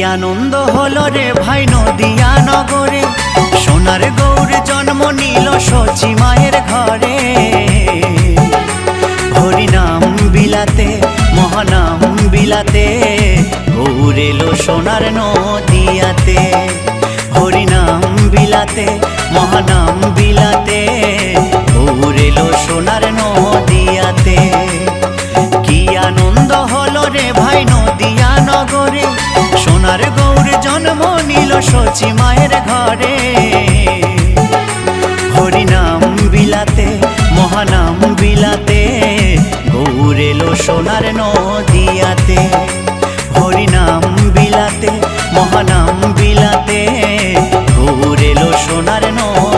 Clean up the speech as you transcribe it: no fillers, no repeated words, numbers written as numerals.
আনন্দ হলো রে ভাই নদিয়া নগরে, সোনার গৌর জন্ম নিল সচি মায়ের ঘরে। হরিনাম বিলাতে মহানাম বিলাতে, গৌর এলো সোনার নদিয়াতে। হরিনাম বিলাতে মহানাম বিলাতে, গৌর এলো সোনার নদিয়াতে। কি আনন্দ হলো রে ভাই নদিয়া নগরে, সোনার গৌর জন্ম নিল সচি মায়ের ঘরে। হরিনাম বিলাতে মহানাম বিলাতে, গৌর এলো সোনার নদিয়াতে। হরিনাম বিলাতে মহানাম বিলাতে, গৌর এলো সোনার নদিয়াতে।